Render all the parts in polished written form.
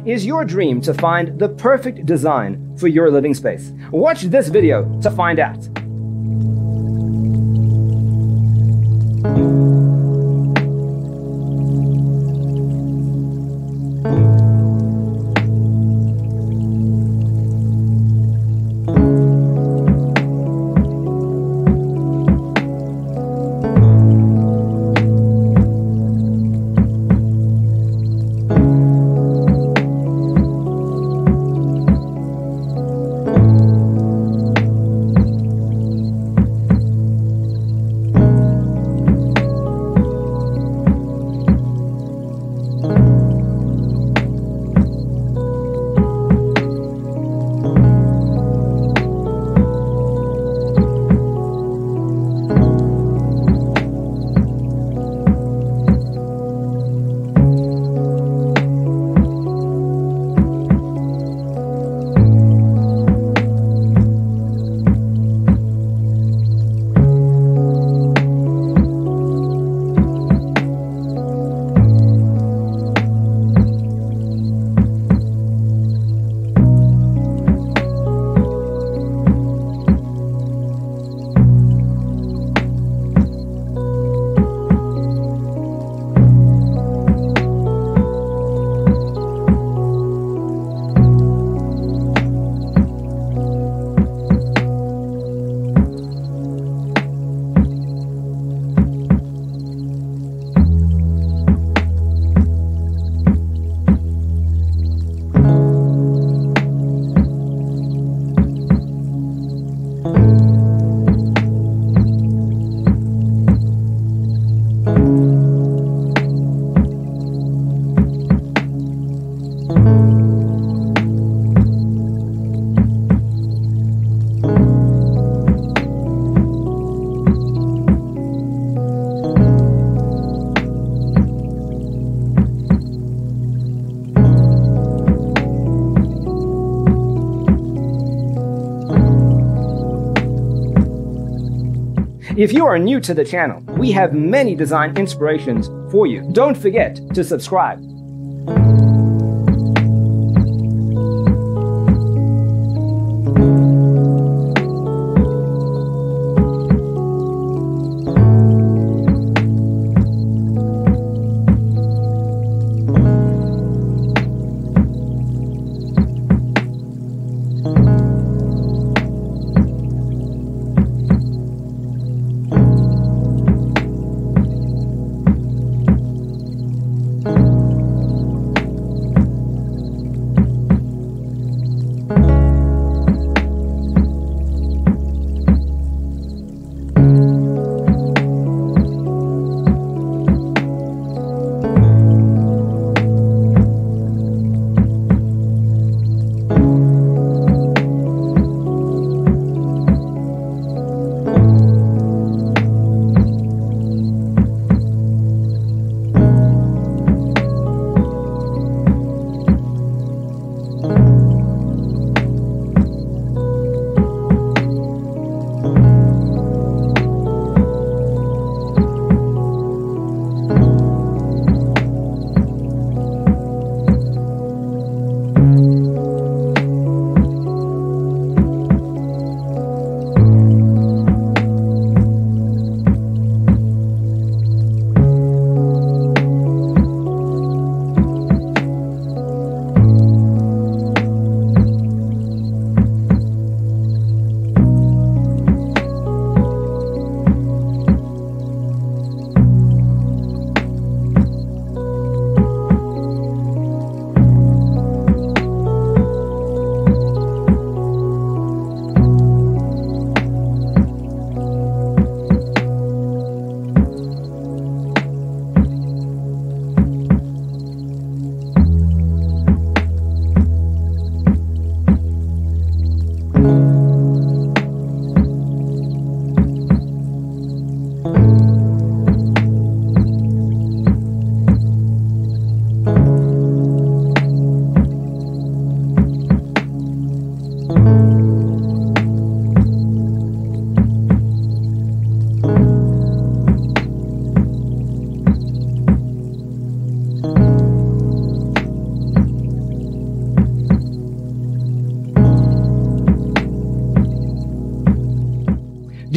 Is your dream to find the perfect design for your living space? Watch this video to find out. If you are new to the channel, we have many design inspirations for you. Don't forget to subscribe.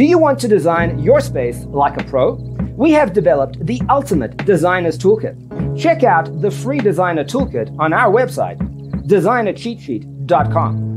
Do you want to design your space like a pro? We have developed the ultimate designer's toolkit. Check out the free designer toolkit on our website, designercheatsheet.com.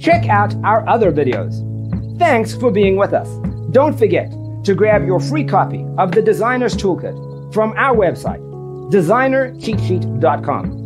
Check out our other videos. Thanks for being with us. Don't forget to grab your free copy of the Designer's Toolkit from our website, designercheatsheet.com.